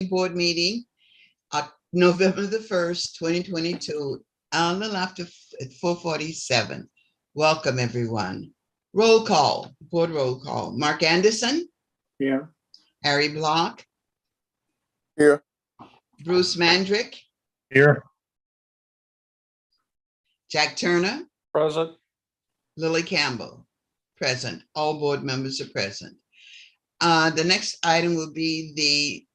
board meeting, November the 1st, 2022, a little after 4:47. Welcome, everyone. Roll call, board roll call. Mark Anderson, Here. Harry Block, Here. Bruce Mandrick, Here. Jack Turner, Present. Lily Campbell, present. All board members are present. The next item will be the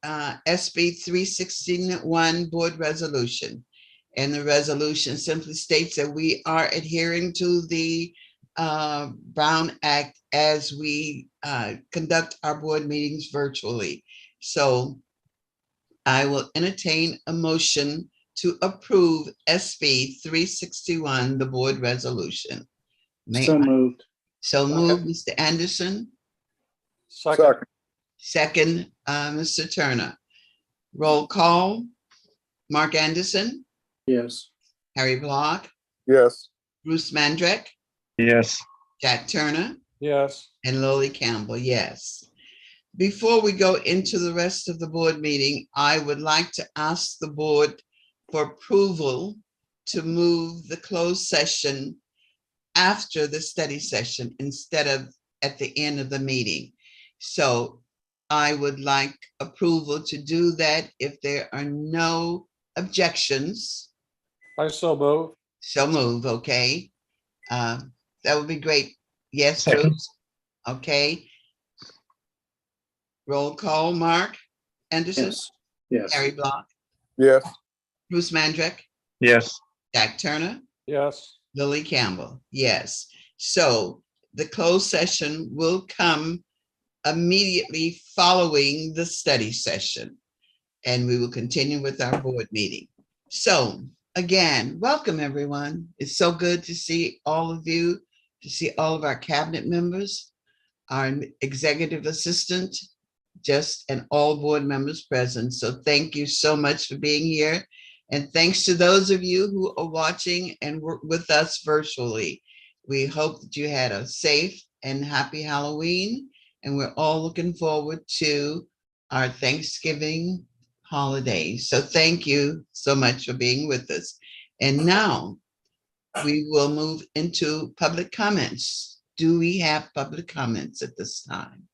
SB 361 board resolution. And the resolution simply states that we are adhering to the Brown Act as we conduct our board meetings virtually. So I will entertain a motion to approve SB 361, the board resolution. So moved. So moved, Mr. Anderson. Second. Second, Mr. Turner. Roll call. Mark Anderson, Yes. Harry Block, Yes. Bruce Mandrick, Yes. Jack Turner, Yes. and Lily Campbell, yes. Before we go into the rest of the board meeting, I would like to ask the board for approval to move the closed session after the study session instead of at the end of the meeting. So I would like approval to do that if there are no objections. I so move. So move, okay? That would be great. Yes, Second. Bruce? Okay. Roll call, Mark Anderson, Yes. Yes. Harry Block, Yes. Bruce Mandrick, Yes. Jack Turner, Yes. Lily Campbell, yes. So the closed session will come immediately following the study session, and we will continue with our board meeting. So again, welcome everyone. It's so good to see all of you, to see all of our cabinet members, our executive assistant, and all board members present. So thank you so much for being here. And thanks to those of you who are watching and work with us virtually. We hope that you had a safe and happy Halloween. And we're all looking forward to our Thanksgiving holiday. So thank you so much for being with us. And now we will move into public comments. Do we have public comments at this time?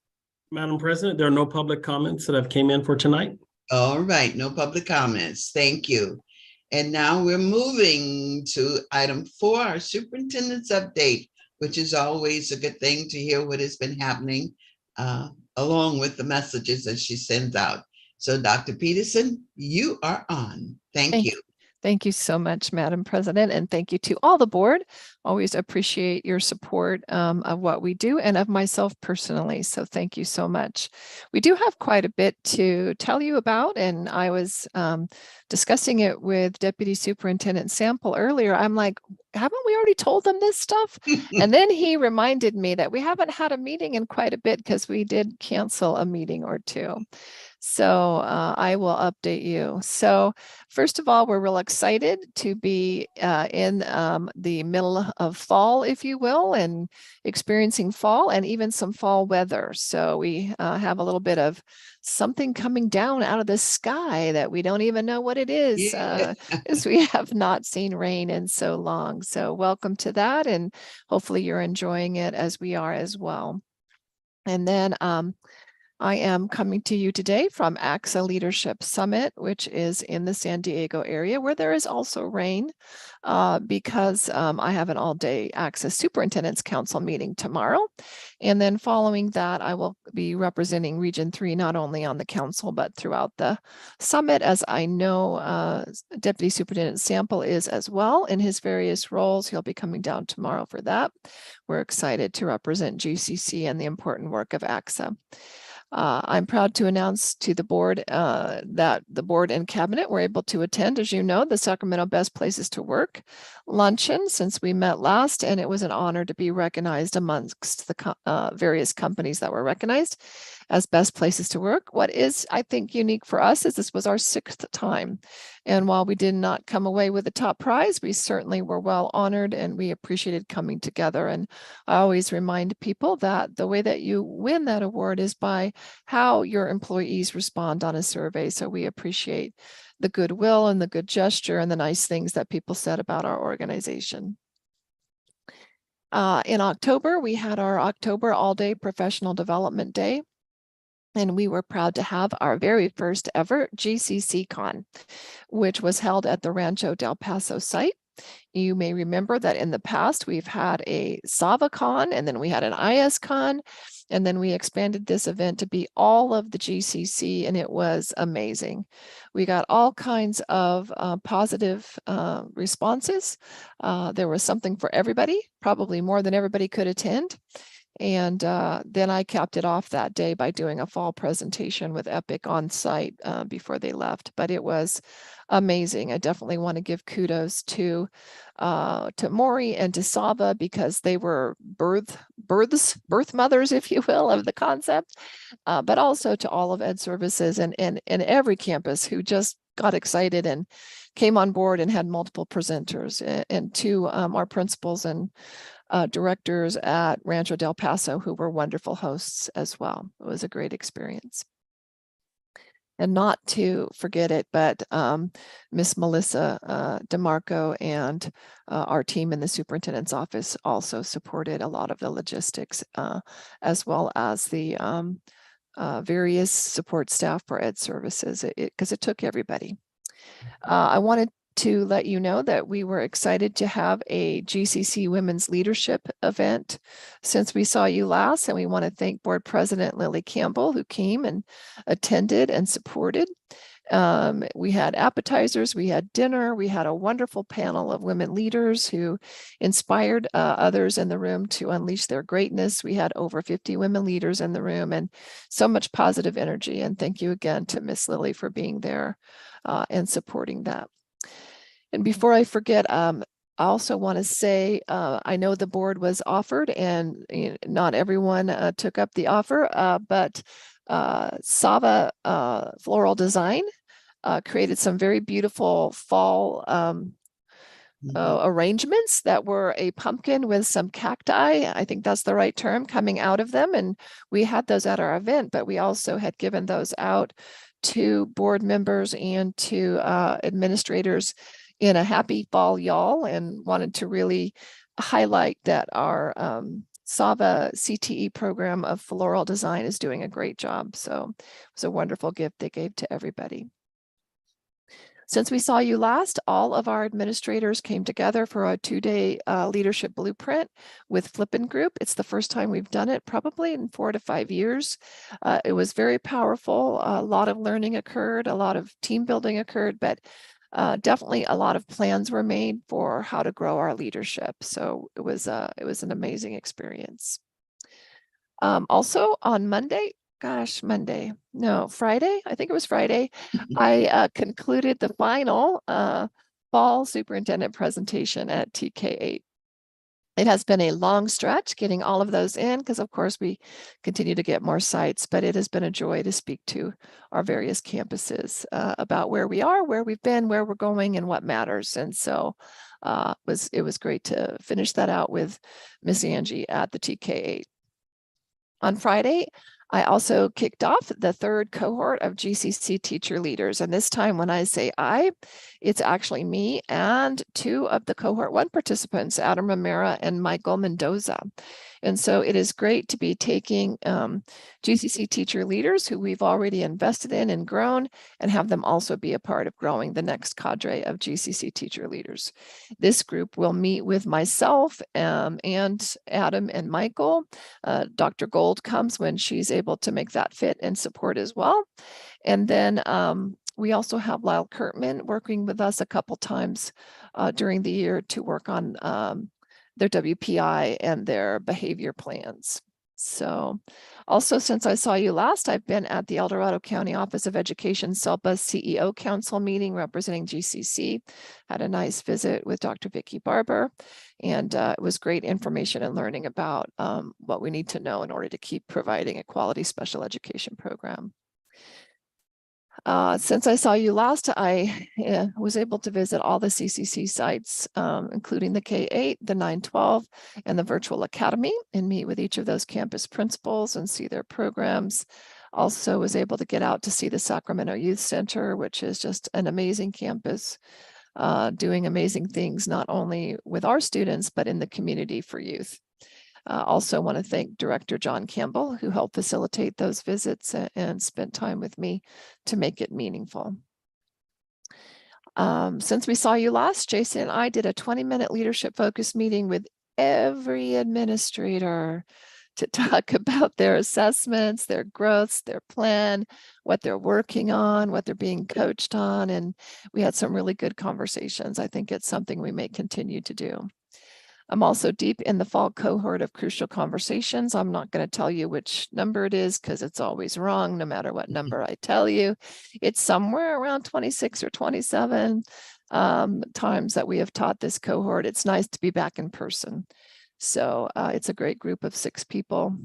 Madam President, there are no public comments that have came in for tonight. All right, no public comments. Thank you. And now we're moving to item 4, our superintendent's update, which is always a good thing to hear what has been happening along with the messages that she sends out. So Dr. Peterson, you are on. Thank you. Thank you so much, Madam President, and thank you to all the board. Always appreciate your support of what we do and of myself personally. So thank you so much. We do have quite a bit to tell you about, and I was discussing it with Deputy Superintendent Sample earlier. I'm like, haven't we already told them this stuff? And then he reminded me that we haven't had a meeting in quite a bit because we did cancel a meeting or two. So I will update you. So first of all, we're real excited to be in the middle of fall, if you will, and experiencing fall and even some fall weather. So we have a little bit of something coming down out of the sky that we don't even know what it is, as we have not seen rain in so long. So welcome to that, and hopefully you're enjoying it as we are as well. And then I am coming to you today from AXA Leadership Summit, which is in the San Diego area where there is also rain because I have an all-day AXA Superintendent's Council meeting tomorrow. And then following that, I will be representing Region 3, not only on the council, but throughout the summit, as I know Deputy Superintendent Sample is as well in his various roles. He'll be coming down tomorrow for that. We're excited to represent GCC and the important work of AXA. I'm proud to announce to the board that the board and cabinet were able to attend, as you know, the Sacramento Best Places to Work luncheon since we met last, and it was an honor to be recognized amongst the various companies that were recognized as best places to work. What is, I think, unique for us is this was our 6th time. And while we did not come away with the top prize, we certainly were well honored and we appreciated coming together. And I always remind people that the way that you win that award is by how your employees respond on a survey. So we appreciate the goodwill and the good gesture and the nice things that people said about our organization. In October, we had our October all-day professional development day. And we were proud to have our very first ever GCC Con, which was held at the Rancho del Paso site. You may remember that in the past, we've had a SavaCon, and then we had an ISCon, and then we expanded this event to be all of the GCC, and it was amazing. We got all kinds of positive responses. There was something for everybody, probably more than everybody could attend. And then I capped it off that day by doing a fall presentation with Epic on site before they left. But it was amazing. I definitely want to give kudos to Maury and to Sava, because they were birth mothers, if you will, of the concept. But also to all of Ed Services and every campus who just got excited and came on board and had multiple presenters, and to our principals and directors at Rancho del Paso, who were wonderful hosts as well. It was a great experience. And not to forget it, but Miss Melissa DeMarco and our team in the superintendent's office also supported a lot of the logistics, as well as the various support staff for Ed Services, because it took everybody. I wanted to let you know that we were excited to have a GCC Women's Leadership event since we saw you last, and we want to thank Board President Lily Campbell, who came and attended and supported. We had appetizers, we had dinner, we had a wonderful panel of women leaders who inspired others in the room to unleash their greatness. We had over 50 women leaders in the room and so much positive energy. And thank you again to Miss Lily for being there and supporting that. And before I forget, I also want to say, I know the board was offered and not everyone took up the offer, but Sava Floral Design created some very beautiful fall arrangements that were a pumpkin with some cacti. I think that's the right term, coming out of them. And we had those at our event, but we also had given those out to board members and to administrators in a happy fall y'all, and wanted to really highlight that our Sava CTE program of floral design is doing a great job. So it was a wonderful gift they gave to everybody. Since we saw you last, all of our administrators came together for a 2-day leadership blueprint with Flippin Group. It's the first time we've done it, probably in 4 to 5 years. It was very powerful. A lot of learning occurred, a lot of team building occurred, but definitely a lot of plans were made for how to grow our leadership. So it was an amazing experience. Also on Monday, Friday, I think it was Friday, I concluded the final fall superintendent presentation at TK8. It has been a long stretch getting all of those in, because of course we continue to get more sites, but it has been a joy to speak to our various campuses about where we are, where we've been, where we're going, and what matters. And so it was great to finish that out with Miss Angie at the TK8. On Friday, I also kicked off the 3rd cohort of GCC teacher leaders. And this time when I say I, it's actually me and 2 of the cohort 1 participants, Adam Romero and Michael Mendoza. And so it is great to be taking GCC teacher leaders who we've already invested in and grown, and have them also be a part of growing the next cadre of GCC teacher leaders. This group will meet with myself and Adam and Michael. Dr. Gold comes when she's able to make that fit and support as well. And then we also have Lyle Kurtman working with us a couple times during the year to work on their WPI and their behavior plans. So also, since I saw you last, I've been at the El Dorado County Office of Education SELPA CEO Council meeting representing GCC. Had a nice visit with Dr. Vicki Barber, and it was great information and learning about what we need to know in order to keep providing a quality special education program. Since I saw you last, I was able to visit all the CCC sites, including the K-8, the 912, and the virtual academy, and meet with each of those campus principals and see their programs. Also was able to get out to see the Sacramento Youth Center, which is just an amazing campus, doing amazing things, not only with our students, but in the community for youth. Also want to thank Director John Campbell, who helped facilitate those visits and spent time with me to make it meaningful. Since we saw you last, Jason and I did a 20-minute leadership focus meeting with every administrator to talk about their assessments, their growths, their plan, what they're working on, what they're being coached on. And we had some really good conversations. I think it's something we may continue to do. I'm also deep in the fall cohort of Crucial Conversations. I'm not going to tell you which number it is because it's always wrong, no matter what number I tell you. It's somewhere around 26 or 27 times that we have taught this cohort. It's nice to be back in person. So it's a great group of 6 people.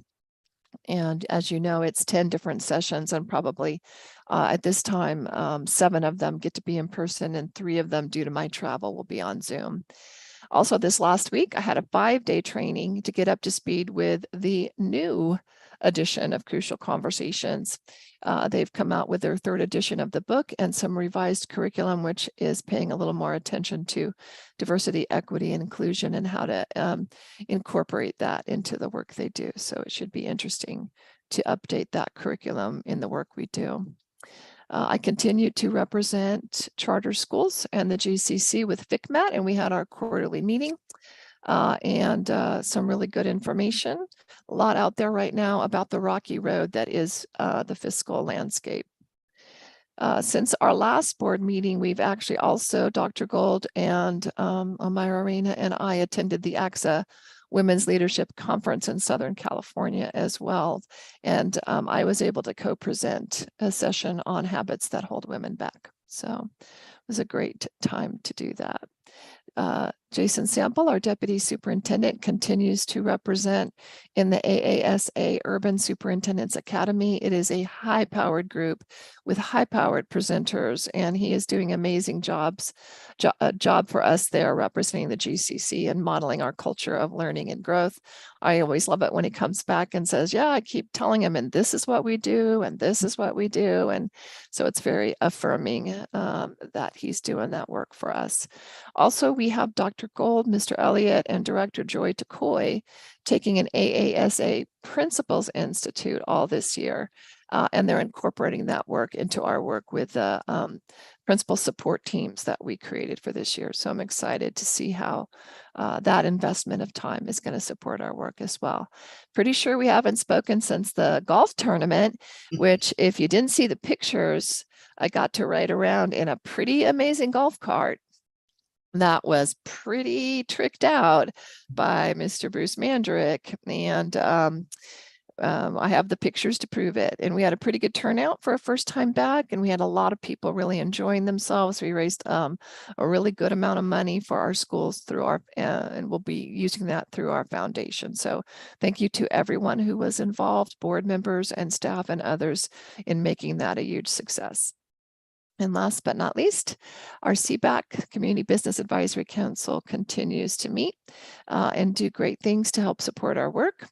And as you know, it's 10 different sessions, and probably at this time, 7 of them get to be in person and 3 of them, due to my travel, will be on Zoom. Also, this last week, I had a 5-day training to get up to speed with the new edition of Crucial Conversations. They've come out with their 3rd edition of the book and some revised curriculum, which is paying a little more attention to diversity, equity, and inclusion, and how to incorporate that into the work they do. So it should be interesting to update that curriculum in the work we do. I continue to represent charter schools and the GCC with FCMAT, and we had our quarterly meeting and some really good information. A lot out there right now about the rocky road that is the fiscal landscape. Since our last board meeting, we've actually also, Dr. Gold and Myra Arena and I attended the AXA Women's Leadership Conference in Southern California as well. And I was able to co-present a session on habits that hold women back. So it was a great time to do that. Jason Sample, our Deputy Superintendent, continues to represent in the AASA Urban Superintendents Academy. It is a high-powered group with high-powered presenters, and he is doing amazing job for us there, representing the GCC and modeling our culture of learning and growth. I always love it when he comes back and says, yeah, I keep telling him, and this is what we do, and this is what we do. And so it's very affirming that he's doing that work for us. Also, we have Dr. Gold, Mr. Elliott, and Director Joy Takoy taking an AASA Principals Institute all this year. And they're incorporating that work into our work with the principal support teams that we created for this year. So I'm excited to see how that investment of time is going to support our work as well. Pretty sure we haven't spoken since the golf tournament, which, if you didn't see the pictures, I got to ride around in a pretty amazing golf cart that was pretty tricked out by Mr. Bruce Mandrick. And I have the pictures to prove it. And we had a pretty good turnout for a first time back, and we had a lot of people really enjoying themselves. We raised a really good amount of money for our schools through our, and we'll be using that through our foundation. So thank you to everyone who was involved, board members and staff and others, in making that a huge success. And last but not least, our CBAC, Community Business Advisory Council, continues to meet and do great things to help support our work.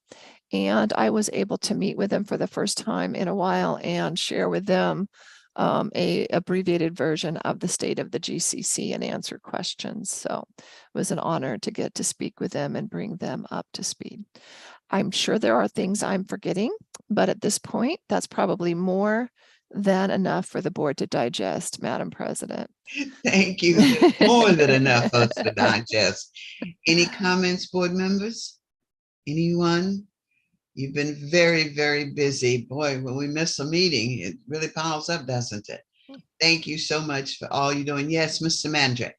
And I was able to meet with them for the first time in a while and share with them a abbreviated version of the state of the GCC and answer questions. So it was an honor to get to speak with them and bring them up to speed. I'm sure there are things I'm forgetting, but at this point, that's probably more than enough for the board to digest, Madam President. Thank you. More than enough for us to digest. Any comments, board members? Anyone? You've been very, very busy. Boy, when we miss a meeting, it really piles up, doesn't it? Thank you so much for all you're doing. Yes, Mr. Mandrick.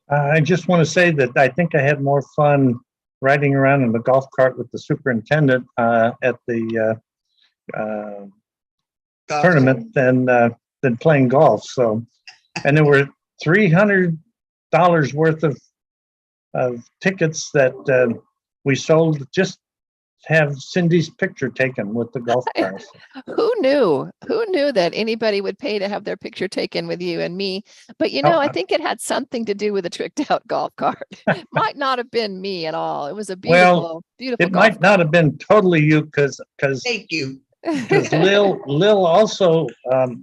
I just want to say that I think I had more fun riding around in the golf cart with the superintendent at the tournament than playing golf. So, and there were $300 worth of tickets that we sold just to have Cindy's picture taken with the golf cart. Who knew that anybody would pay to have their picture taken with you and me? But you know, I think it had something to do with a tricked out golf cart. Might not have been me at all. It was a beautiful, beautiful. It might not have been totally you because thank you. Because Lil also,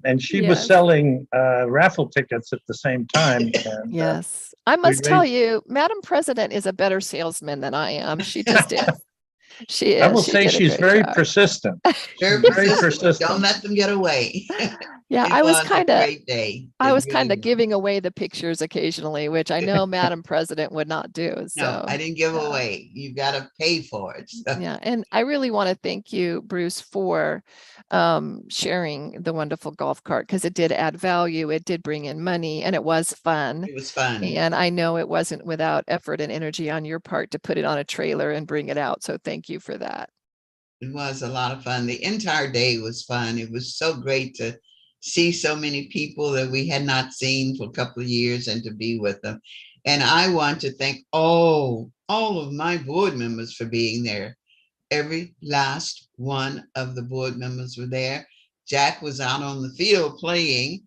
and she was Yes. selling raffle tickets at the same time. And Yes. I we must tell raised, you, Madam President is a better salesman than I am. She just is. She I is. will She say did a she's great very job. persistent. Very She's very persistent. Don't persistent. let them get away. Yeah, It was a great day. I It was really kind of was. giving away the pictures occasionally, which I know Madam President would not do. No, So I didn't give yeah. away. You got to pay for it. So, Yeah, and I really want to thank you, Bruce, for sharing the wonderful golf cart because it did add value. It did bring in money and it was fun. it was fun. And I know it wasn't without effort and energy on your part to put it on a trailer and bring it out. So thank you for that. It was a lot of fun. The entire day was fun. It was so great to see so many people that we had not seen for a couple of years and to be with them. And I want to thank all of my board members for being there. Every last one of the board members were there. Jack was out on the field playing,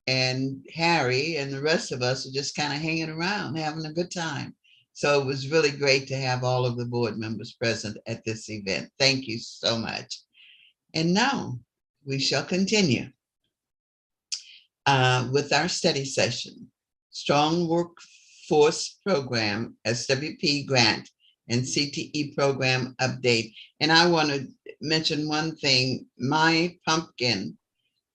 and Harry and the rest of us were just kind of hanging around, having a good time. So it was really great to have all of the board members present at this event. Thank you so much. And now we shall continue with our study session, Strong Workforce Program, SWP grant, and CTE program update. And I want to mention one thing. My pumpkin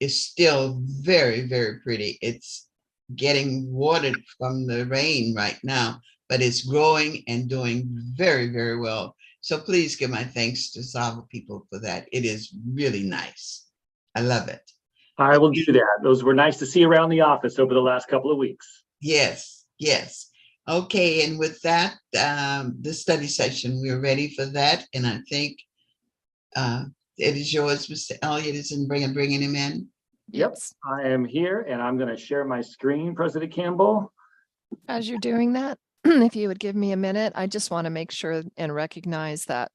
is still very, very pretty. It's getting watered from the rain right now, but it's growing and doing very, very well. So please give my thanks to Sava people for that. It is really nice. I love it. I will do that. Those were nice to see around the office over the last couple of weeks. Yes, yes. Okay, and with that, the study session, we're ready for that. And I think it is yours, Mr. Elliott, is in bringing him in. Yep, Yes. I am here and I'm going to share my screen, President Campbell. As you're doing that, if you would give me a minute, I just want to make sure and recognize that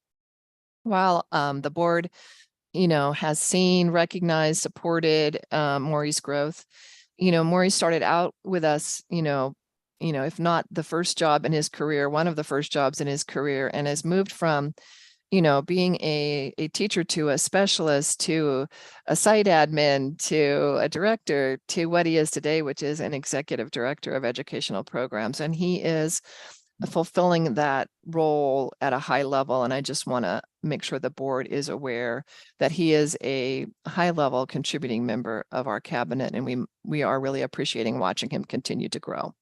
while the board, has seen, recognized, supported Maury's growth, Maury started out with us, if not the first job in his career, one of the first jobs in his career, and has moved from being a teacher to a specialist to a site admin to a director to what he is today, which is an executive director of educational programs. And he is fulfilling that role at a high level. And I just want to make sure the board is aware that he is a high level contributing member of our cabinet. And we are really appreciating watching him continue to grow.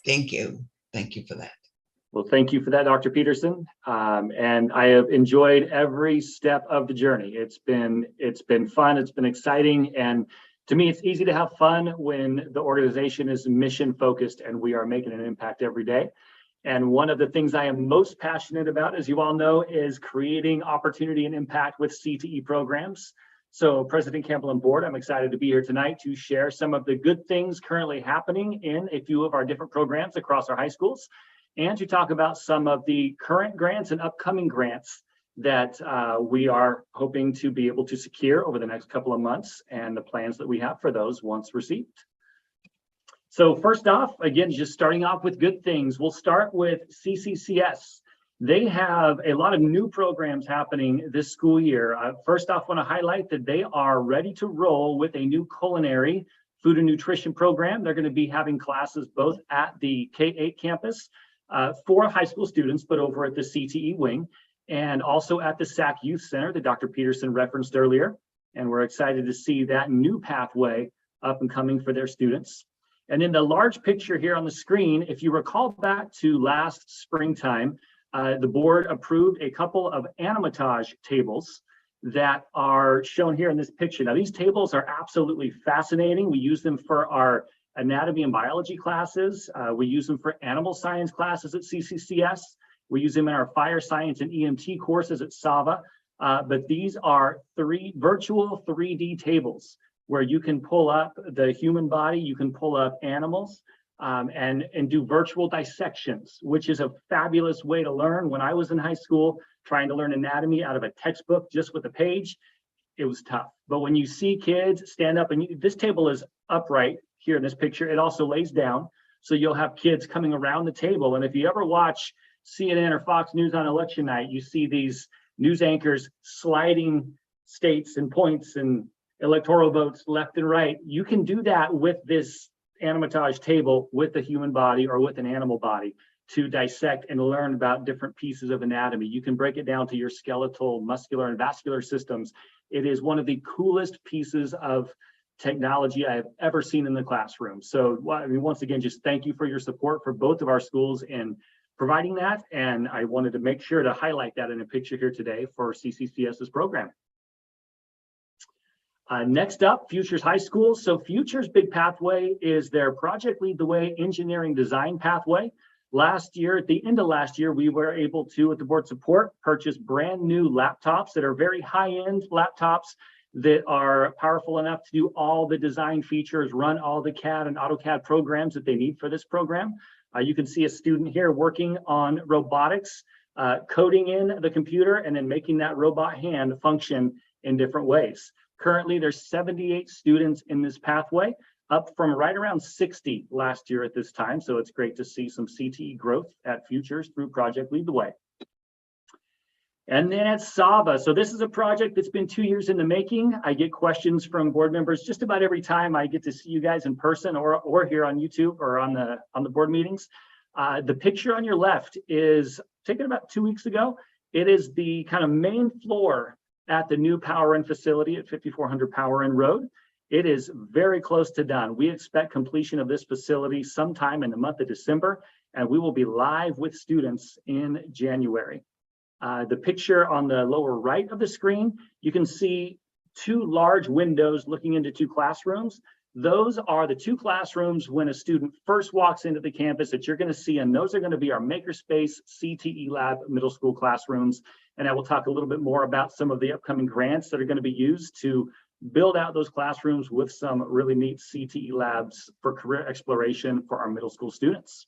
Thank you. Thank you for that. Well, thank you for that, Dr. Peterson. And I have enjoyed every step of the journey. It's been fun. It's been exciting. And to me, it's easy to have fun when the organization is mission focused and we are making an impact every day. And one of the things I am most passionate about, as you all know, is creating opportunity and impact with CTE programs. So President Campbell and board, I'm excited to be here tonight to share some of the good things currently happening in a few of our different programs across our high schools, and to talk about some of the current grants and upcoming grants that we are hoping to be able to secure over the next couple of months and the plans that we have for those once received. So first off, again, just starting off with good things, we'll start with CCCS. They have a lot of new programs happening this school year. First off, I want to highlight that they are ready to roll with a new culinary food and nutrition program. They're going to be having classes both at the K-8 campus for high school students, but over at the CTE wing, and also at the SAC Youth Center that Dr. Peterson referenced earlier. And we're excited to see that new pathway up and coming for their students. And in the large picture here on the screen, if you recall back to last springtime, the board approved a couple of animatage tables that are shown here in this picture. Now, these tables are absolutely fascinating. We use them for our anatomy and biology classes. We use them for animal science classes at CCCS. We use them in our fire science and EMT courses at SAVA. But these are virtual 3D tables where you can pull up the human body, you can pull up animals, and do virtual dissections, which is a fabulous way to learn. When I was in high school, trying to learn anatomy out of a textbook just with a page, it was tough. But when you see kids stand up, and this table is upright here in this picture, it also lays down. So you'll have kids coming around the table. And if you ever watch CNN or Fox News on election night, you see these news anchors sliding states and points and electoral votes left and right. You can do that with this animatage table with the human body or with an animal body to dissect and learn about different pieces of anatomy. You can break it down to your skeletal, muscular, and vascular systems. It is one of the coolest pieces of technology I have ever seen in the classroom. So, I mean, once again, just thank you for your support for both of our schools in providing that. And I wanted to make sure to highlight that in a picture here today for CCCS's program. Next up, Futures High School. So Futures Big Pathway is their Project Lead the Way engineering design pathway. Last year, at the end of last year, we were able to, with the board support, purchase brand new laptops that are very high-end laptops that are powerful enough to do all the design features, run all the CAD and AutoCAD programs that they need for this program. You can see a student here working on robotics, coding in the computer and then making that robot hand function in different ways. Currently, there's 78 students in this pathway, up from right around 60 last year at this time. So it's great to see some CTE growth at Futures through Project Lead the Way. And then at Saba, so this is a project that's been 2 years in the making. I get questions from board members just about every time I get to see you guys in person or here on YouTube or on the board meetings. The picture on your left is taken about 2 weeks ago. It is the kind of main floor at the new Power In facility at 5400 Power In Road. It is very close to done. We expect completion of this facility sometime in the month of December, and we will be live with students in January. The picture on the lower right of the screen, you can see two large windows looking into two classrooms. Those are the two classrooms when a student first walks into the campus that you're going to see, and those are going to be our Makerspace CTE Lab middle school classrooms. And I will talk a little bit more about some of the upcoming grants that are going to be used to build out those classrooms with some really neat CTE labs for career exploration for our middle school students.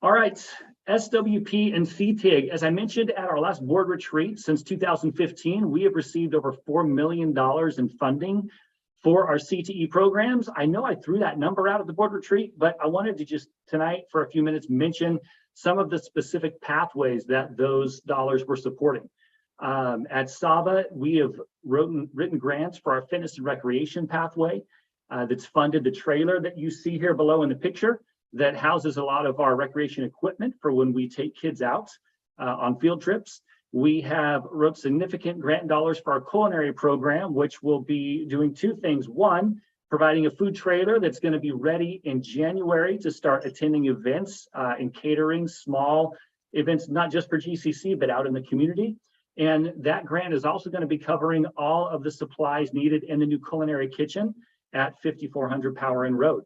All right, SWP and CTIG. As I mentioned at our last board retreat, since 2015, we have received over $4 million in funding for our CTE programs. I know I threw that number out at the board retreat, but I wanted to just tonight for a few minutes mention some of the specific pathways that those dollars were supporting. At Saba, we have written grants for our fitness and recreation pathway that's funded the trailer that you see here below in the picture that houses a lot of our recreation equipment for when we take kids out on field trips. We have wrote significant grant dollars for our culinary program, which will be doing two things. One, providing a food trailer that's going to be ready in January to start attending events and catering small events, not just for GCC, but out in the community. And that grant is also going to be covering all of the supplies needed in the new culinary kitchen at 5400 Power In Road.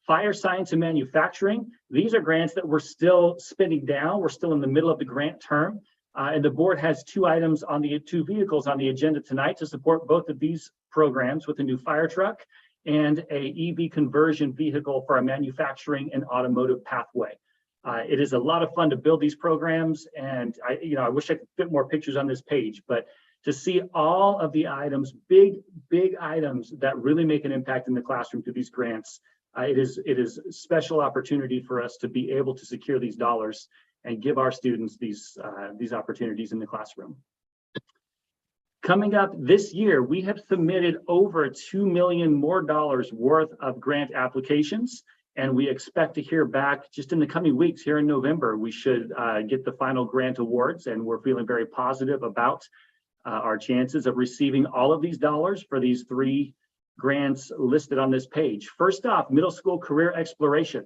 Fire science and manufacturing. These are grants that we're still spending down. We're still in the middle of the grant term. And the board has two vehicles on the agenda tonight to support both of these programs with a new fire truck and a EV conversion vehicle for our manufacturing and automotive pathway. It is a lot of fun to build these programs, and I wish I could fit more pictures on this page, but to see all of the items, big items that really make an impact in the classroom through these grants, it is a special opportunity for us to be able to secure these dollars and give our students these opportunities in the classroom. Coming up this year, we have submitted over $2 million more worth of grant applications. And we expect to hear back just in the coming weeks. Here in November, we should get the final grant awards, and we're feeling very positive about our chances of receiving all of these dollars for these three grants listed on this page. First off, middle school career exploration.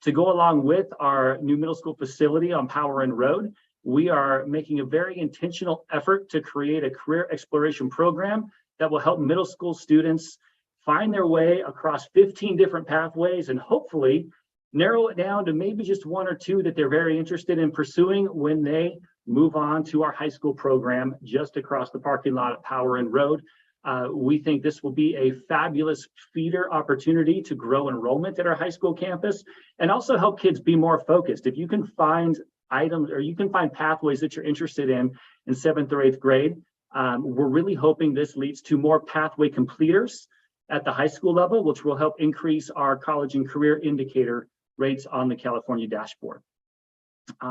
To go along with our new middle school facility on Power In Road, we are making a very intentional effort to create a career exploration program that will help middle school students find their way across 15 different pathways and hopefully narrow it down to maybe just one or two that they're very interested in pursuing when they move on to our high school program just across the parking lot at Power In Road. We think this will be a fabulous feeder opportunity to grow enrollment at our high school campus and also help kids be more focused. If you can find items or you can find pathways that you're interested in 7th or 8th grade, we're really hoping this leads to more pathway completers at the high school level, which will help increase our college and career indicator rates on the California dashboard.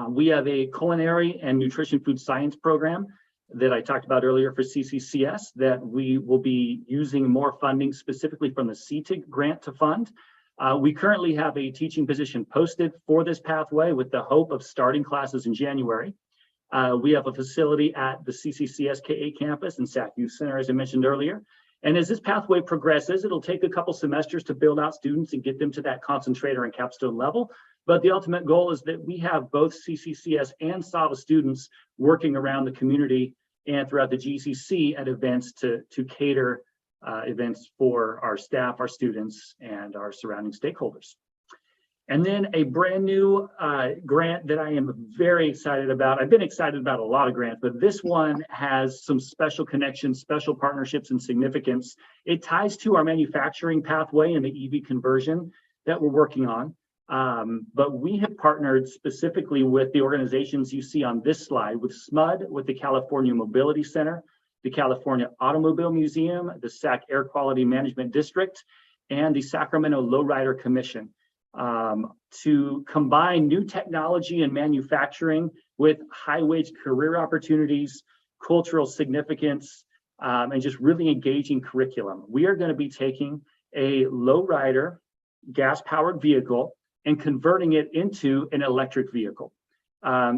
We have a culinary and nutrition food science program that I talked about earlier for CCCS that we will be using more funding specifically from the CTIG grant to fund. We currently have a teaching position posted for this pathway with the hope of starting classes in January. We have a facility at the CCCS K8 campus and SAC Youth Center, as I mentioned earlier. And as this pathway progresses, it'll take a couple semesters to build out students and get them to that concentrator and capstone level. But the ultimate goal is that we have both CCCS and SAVA students working around the community and throughout the GCC at events to cater events for our staff, our students, and our surrounding stakeholders. And then a brand new grant that I am very excited about. I've been excited about a lot of grants, but this one has some special connections, special partnerships, and significance. It ties to our manufacturing pathway and the EV conversion that we're working on. But we have partnered specifically with the organizations you see on this slide, with SMUD, with the California Mobility Center, the California Automobile Museum, the SAC Air Quality Management District, and the Sacramento Lowrider Commission, to combine new technology and manufacturing with high-wage career opportunities, cultural significance, and just really engaging curriculum. We are going to be taking a lowrider gas-powered vehicle and converting it into an electric vehicle.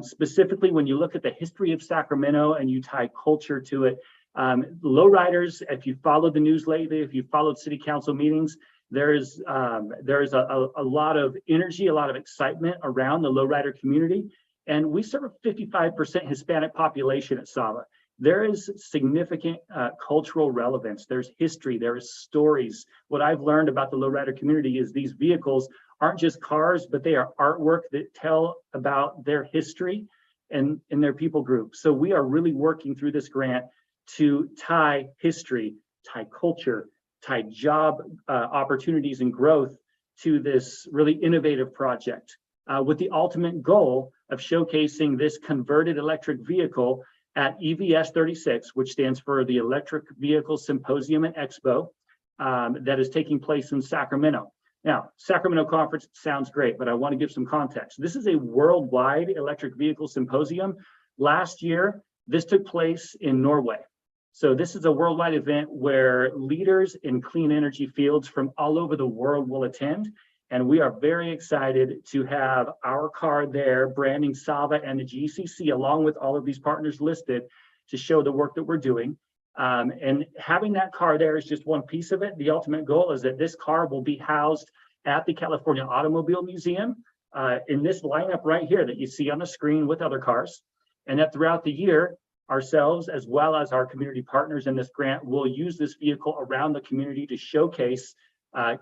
Specifically, when you look at the history of Sacramento and you tie culture to it, lowriders, if you followed the news lately, if you followed city council meetings, there is a lot of energy, a lot of excitement around the lowrider community. And we serve a 55% Hispanic population at SAVA. There is significant cultural relevance. There's history, there is stories. What I've learned about the lowrider community is these vehicles aren't just cars, but they are artwork that tell about their history and their people group. So we are really working through this grant to tie history, tie culture, tie job opportunities and growth to this really innovative project, with the ultimate goal of showcasing this converted electric vehicle at EVS 36, which stands for the Electric Vehicle Symposium and Expo, that is taking place in Sacramento. Now, Sacramento Conference sounds great, but I want to give some context. This is a worldwide electric vehicle symposium. Last year, this took place in Norway. So this is a worldwide event where leaders in clean energy fields from all over the world will attend. And we are very excited to have our car there, branding SAVA and the GCC, along with all of these partners listed, to show the work that we're doing. And having that car there is just one piece of it. The ultimate goal is that this car will be housed at the California Automobile Museum in this lineup right here that you see on the screen with other cars. And that throughout the year, ourselves, as well as our community partners in this grant, will use this vehicle around the community to showcase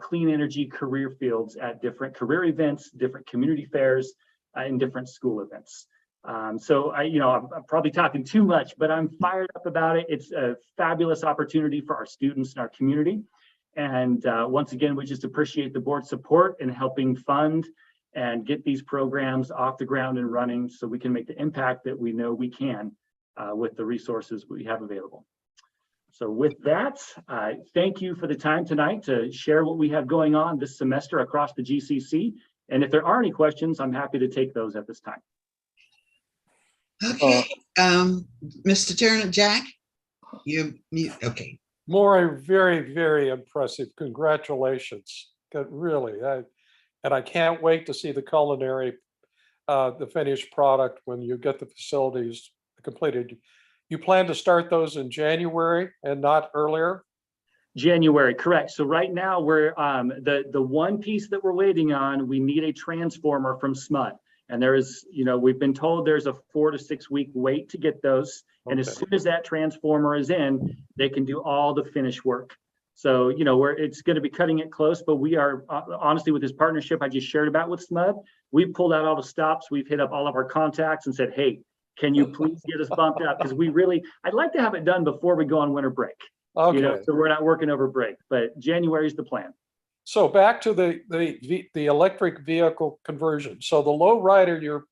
clean energy career fields at different career events, different community fairs, and different school events. So I'm probably talking too much, but I'm fired up about it. It's a fabulous opportunity for our students and our community. And once again, we just appreciate the board's support in helping fund and get these programs off the ground and running so we can make the impact that we know we can with the resources we have available. So with that, thank you for the time tonight to share what we have going on this semester across the GCC. And if there are any questions, I'm happy to take those at this time. Okay, Mr. Turner, Jack, okay. Maury, very, very impressive. Congratulations. Really, and I can't wait to see the culinary, the finished product when you get the facilities completed. You plan to start those in January and not earlier? January, correct. So right now we're the one piece that we're waiting on, we need a transformer from SMUD. And there is, we've been told there's a 4 to 6 week wait to get those. And as soon as that transformer is in, they can do all the finish work. So, it's going to be cutting it close, but we are honestly with this partnership I just shared about with SMUD, we've pulled out all the stops. We've hit up all of our contacts and said, hey, can you please get us bumped up? Because I'd like to have it done before we go on winter break. Okay. So we're not working over break, but January is the plan. So back to the electric vehicle conversion. So the low rider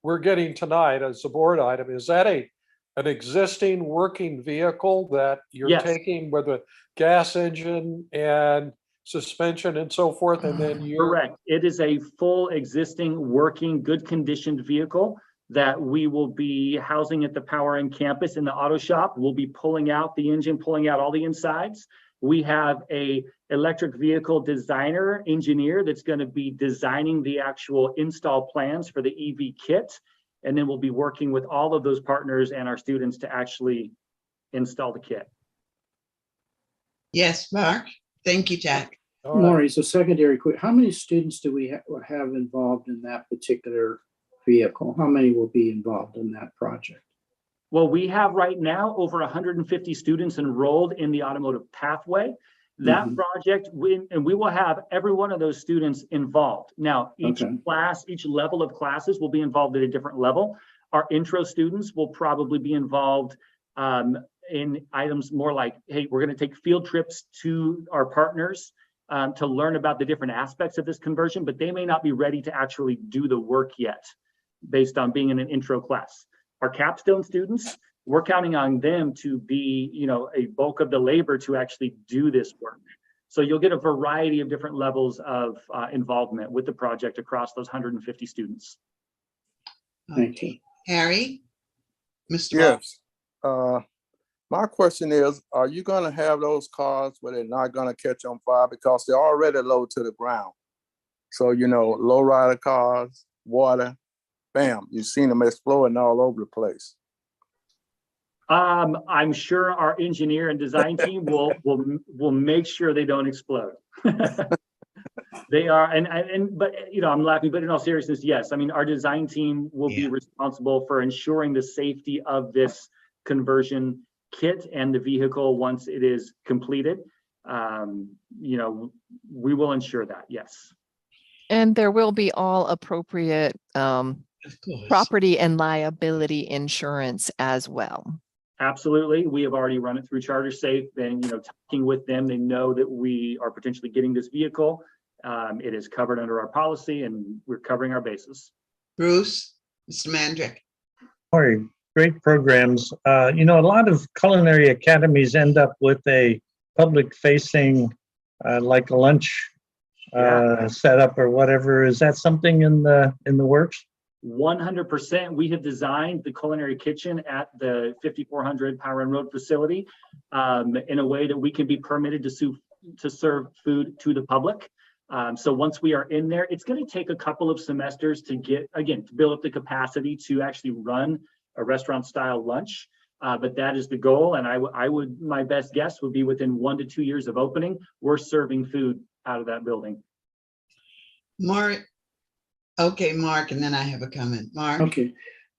we're getting tonight as a board item, is that an existing working vehicle that you're taking with a gas engine and suspension and so forth, and then Correct. It is a full existing working good conditioned vehicle that we will be housing at the Power End campus in the auto shop. We'll be pulling out the engine, pulling out all the insides. We have a electric vehicle designer engineer that's going to be designing the actual install plans for the EV kit. And then we'll be working with all of those partners and our students to actually install the kit. Yes, Mark. Thank you, Jack. All right. Maury, so secondary quick, how many students do we have involved in that particular vehicle? How many will be involved in that project? Well, we have right now over 150 students enrolled in the automotive pathway. That project, we will have every one of those students involved. Now, each class, each level of classes will be involved at a different level. Our intro students will probably be involved in items more like, hey, we're going to take field trips to our partners to learn about the different aspects of this conversion, but they may not be ready to actually do the work yet based on being in an intro class. Our capstone students, we're counting on them to be, you know, a bulk of the labor to actually do this work. So you'll get a variety of different levels of involvement with the project across those 150 students. Thank you. Harry? Mr. Mark? Yes. My question is, are you gonna have those cars where they're not gonna catch on fire because they're already low to the ground? So, you know, low rider cars, water, bam, you've seen them exploding all over the place. I'm sure our engineer and design team will make sure they don't explode. They are, but you know, I'm laughing, but in all seriousness, yes. I mean, our design team will be responsible for ensuring the safety of this conversion kit and the vehicle once it is completed. You know, we will ensure that, yes. And there will be all appropriate Of course. property and liability insurance as well. Absolutely. We have already run it through Charter Safe, and, you know, talking with them, they know that we are potentially getting this vehicle. It is covered under our policy and we're covering our bases. Bruce, Mr. Mandrick. Maury, great programs. You know, a lot of culinary academies end up with a public facing, like a lunch setup or whatever. Is that something in the works? 100%. We have designed the culinary kitchen at the 5400 Power End Road facility in a way that we can be permitted to serve food to the public. So once we are in there, it's going to take a couple of semesters to to build up the capacity to actually run a restaurant style lunch. But that is the goal. And my best guess would be within 1 to 2 years of opening, we're serving food out of that building. Mark. Okay, Mark, and then I have a comment. Mark? Okay.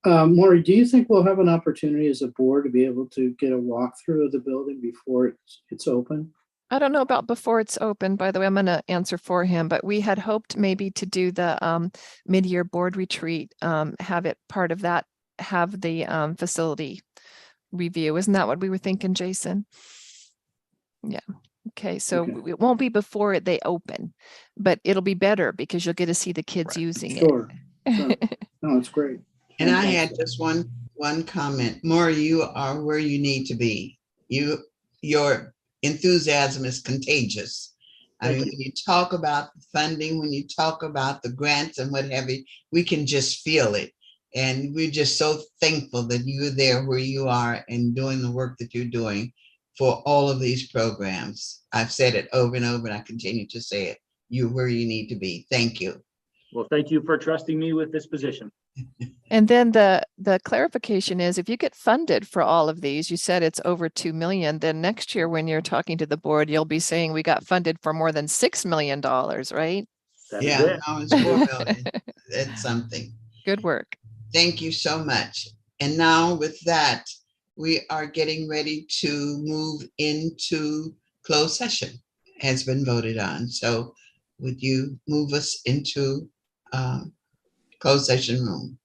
Maury, do you think we'll have an opportunity as a board to be able to get a walkthrough of the building before it's open? I don't know about before it's open, by the way, I'm going to answer for him, but we had hoped maybe to do the mid-year board retreat, have it part of that, have the facility review. Isn't that what we were thinking, Jason? Yeah. Okay. So it won't be before they open, but it'll be better because you'll get to see the kids using Sure. it. No, it's great. And I had just one comment. Maury, you are where you need to be. Your enthusiasm is contagious. I mean, when you talk about the funding, when you talk about the grants and what have you, we can just feel it. And we're just so thankful that you're there where you are and doing the work that you're doing for all of these programs. I've said it over and over, and I continue to say it. You're where you need to be. Thank you. Well, thank you for trusting me with this position. And then the clarification is, if you get funded for all of these, you said it's over 2 million, then next year when you're talking to the board, you'll be saying we got funded for more than $6 million, right? Yeah, now it's 4 million. That's something. Good work. Thank you so much. And now with that, we are getting ready to move into closed session, has been voted on. So would you move us into closed session room?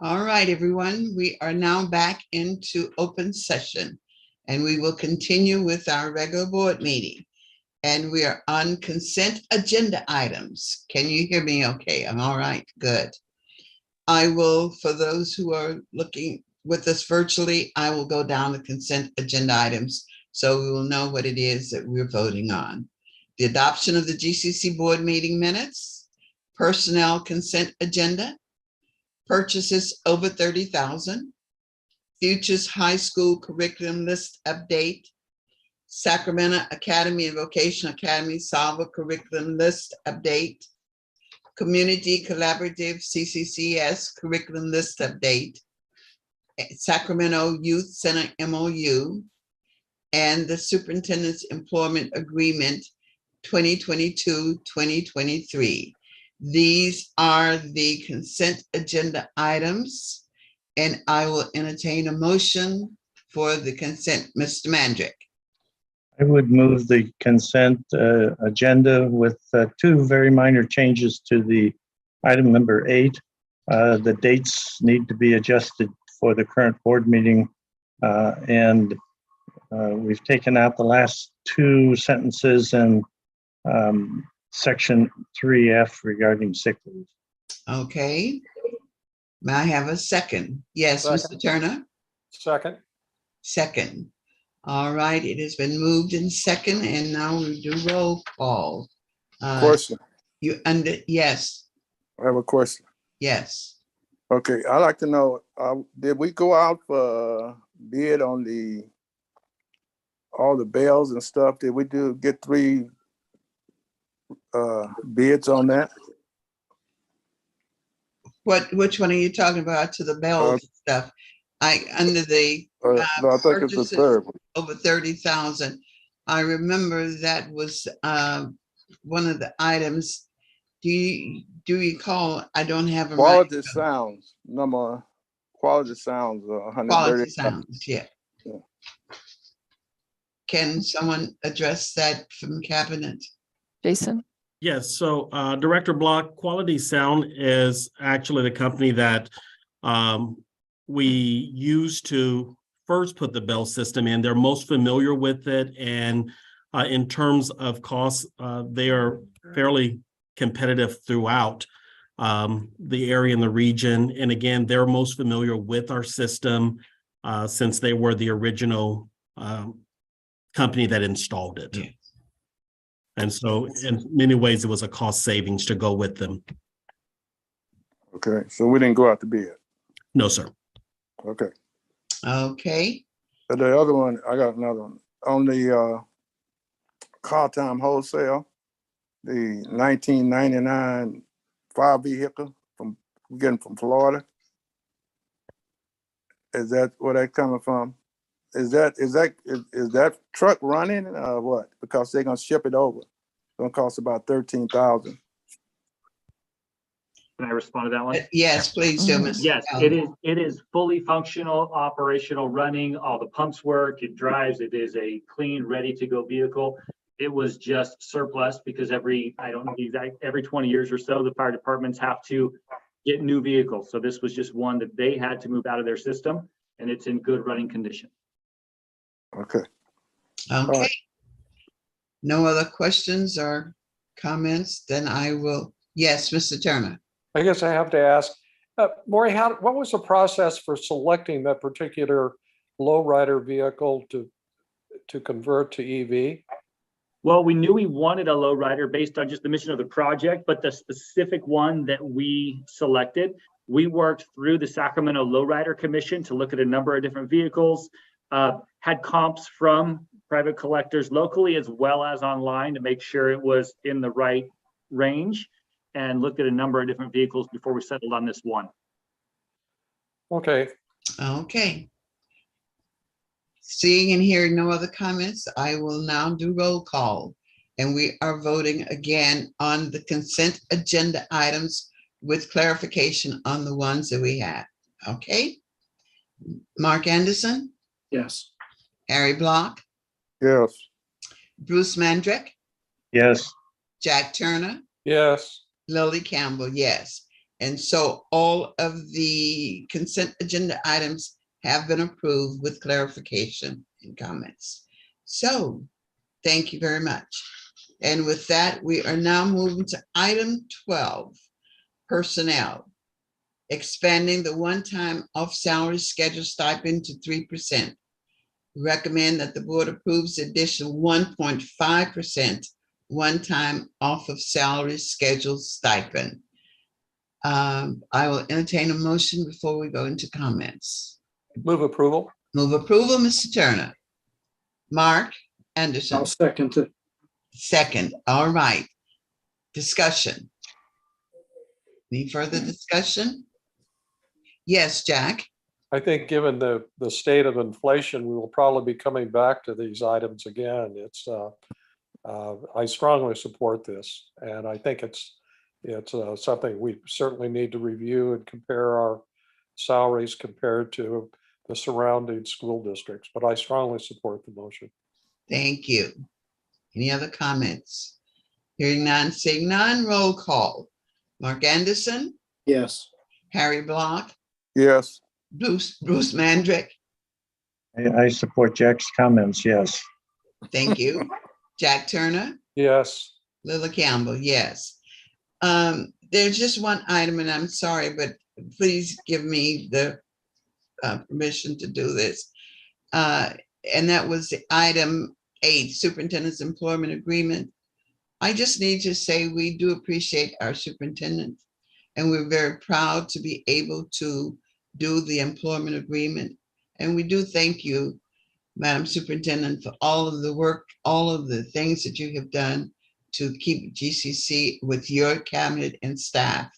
All right, everyone, we are now back into open session and we will continue with our regular board meeting. And we are on consent agenda items. Can you hear me okay? I'm all right, good. I will, for those who are looking with us virtually, I will go down the consent agenda items so we will know what it is that we're voting on. The adoption of the GCC board meeting minutes, personnel consent agenda, purchases over 30,000, Futures High School curriculum list update, Sacramento Academy and Vocational Academy Salva curriculum list update, Community Collaborative CCCS curriculum list update, Sacramento Youth Center MOU, and the Superintendent's Employment Agreement 2022-2023. These are the consent agenda items, and I will entertain a motion for the consent. Mr. Mandrick. I would move the consent agenda with two very minor changes to the item number 8. The dates need to be adjusted for the current board meeting, and we've taken out the last 2 sentences in section 3F regarding sick leave. Okay. May I have a second? Yes, Second. Mr. Turner. Second. Second. All right, it has been moved in second, and now we do roll call. Question. Yes, I have a question. yes. Okay, I'd like to know, did we go out for bid on all the bells and stuff? Did we get 3 bids on that? Which one are you talking about to the bells stuff? Under the No, I think it's the purchases third one. over 30,000. I remember that was one of the items. Do you recall? I don't have them right. Quality sounds, quality sounds, 130. Quality sounds, yeah. Yeah. Can someone address that from cabinet? Jason? Yes, so Director Block, Quality Sound is actually the company that we used to first put the bell system in. They're most familiar with it, and in terms of costs, they are fairly competitive throughout the area and the region. And again, they're most familiar with our system since they were the original company that installed it. Yeah. And so in many ways, it was a cost savings to go with them. Okay, so we didn't go out to bid. No, sir. Okay. Okay. But the other one, I got another one. On the car time wholesale, the 1999 fire vehicle we're getting from Florida. Is that where that's coming from? Is that truck running or what? Because they're gonna ship it over. It's gonna cost about $13,000. Can I respond to that one? Yes, please do, Mr. Yes, Allen. it is fully functional, operational, running. All the pumps work. It drives. It is a clean, ready to go vehicle. It was just surplus because every 20 years or so, the fire departments have to get new vehicles. So this was just one that they had to move out of their system, and it's in good running condition. Okay. Okay. right. No other questions or comments? Then I will. Yes, Mr. Turner. I guess I have to ask, Maury, what was the process for selecting that particular lowrider vehicle to convert to EV? Well, we knew we wanted a lowrider based on just the mission of the project, but the specific one that we selected, we worked through the Sacramento Lowrider Commission to look at a number of different vehicles, had comps from private collectors locally as well as online to make sure it was in the right range, and looked at a number of different vehicles before we settled on this one. Okay. Okay. Seeing and hearing no other comments, I will now do roll call. And we are voting again on the consent agenda items with clarification on the ones that we have. Okay. Mark Anderson, Yes. Harry Block, Yes. Bruce Mandrick, Yes. Jack Turner, Yes. Lily Campbell, yes. And so all of the consent agenda items have been approved with clarification and comments. So thank you very much. And with that, we are now moving to item 12, personnel. Expanding the one-time off-salary schedule stipend to 3%. Recommend that the board approves the additional 1.5% one-time off of salary schedule stipend. I will entertain a motion before we go into comments. Move approval. Move approval, Mr. Turner. Mark Anderson, I'll second it. second. All right. Discussion. Any further discussion? Yes, Jack. I think given the state of inflation, we will probably be coming back to these items again. I strongly support this, and I think it's something we certainly need to review and compare our salaries compared to the surrounding school districts, but I strongly support the motion. Thank you. Any other comments? Hearing none, seeing none, roll call. Mark Anderson, Yes. Harry Block, Yes. Bruce Mandrick. I support Jack's comments, yes. Thank you. Jack Turner, Yes. Lila Campbell, yes. There's just one item, and I'm sorry, but please give me the permission to do this. And that was the item 8, superintendent's employment agreement. I just need to say we do appreciate our superintendent, and we're very proud to be able to do the employment agreement. And we do thank you, Madam Superintendent, for all of the work, all of the things that you have done to keep GCC with your cabinet and staff.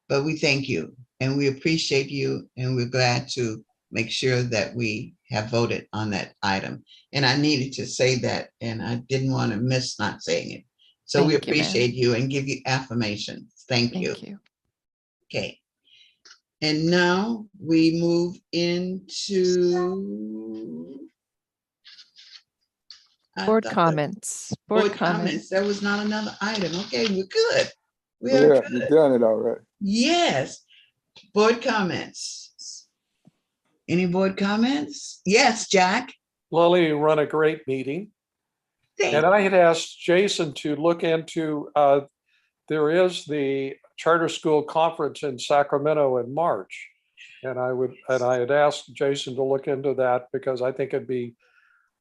But we thank you and we appreciate you, and we're glad to make sure that we have voted on that item. And I needed to say that, and I didn't want to miss not saying it. So we Thank you, ma'am. appreciate you and give you affirmations. Thank you. Thank you. Okay. And now we move into Board comments. Board comments. There was not another item. Okay, we're good. We are Yeah, good. you've done it already. Yes. Board comments. Any board comments? Yes, Jack. Lily, you run a great meeting. And I had asked Jason to look into, there is the charter school conference in Sacramento in March. And I had asked Jason to look into that because I think it'd be,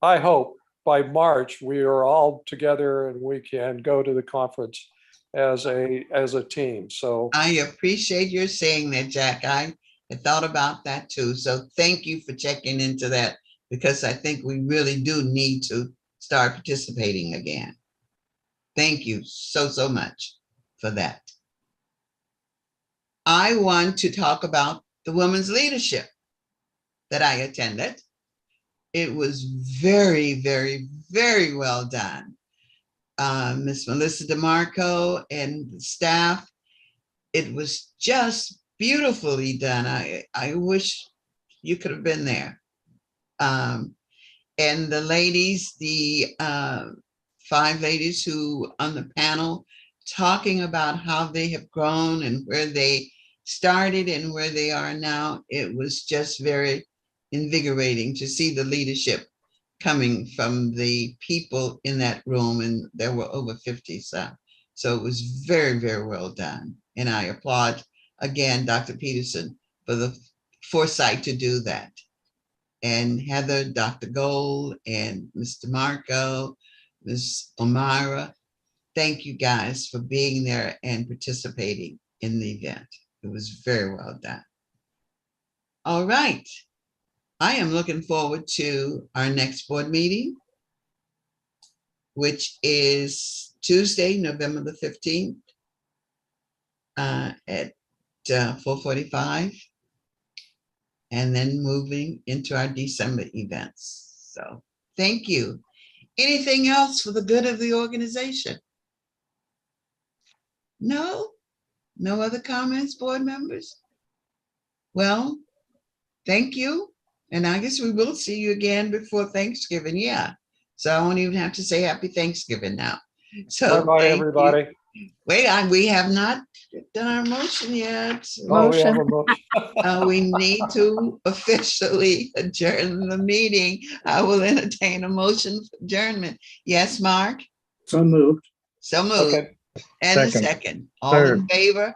I hope by March, we are all together and we can go to the conference as a team. So I appreciate your saying that, Jack. I had thought about that too. So thank you for checking into that, because I think we really do need to start participating again. Thank you so much for that. I want to talk about the women's leadership that I attended. It was very, very, very well done. Miss Melissa DeMarco and the staff, it was just beautifully done. I wish you could have been there. And the ladies, the 5 ladies who on the panel talking about how they have grown and where they started and where they are now, it was just very invigorating to see the leadership coming from the people in that room, and there were over 50. So it was very, very well done. And I applaud again, Dr. Peterson, for the foresight to do that. And Heather, Dr. Gold, and Mr. Marco, Ms. O'Mara, thank you guys for being there and participating in the event. It was very well done. All right. I am looking forward to our next board meeting, which is Tuesday, November the 15th at 4:45, and then moving into our December events. So thank you. Anything else for the good of the organization? No? No other comments, board members? Well, thank you. And I guess we will see you again before Thanksgiving. Yeah. So I won't even have to say happy Thanksgiving now. So bye-bye, thank everybody. you. Wait, we have not done our motion yet. Oh, we have Motion. a motion. We need to officially adjourn the meeting. I will entertain a motion for adjournment. Yes, Mark? So moved. So moved. Okay. And the Second. second. All Third. in favor?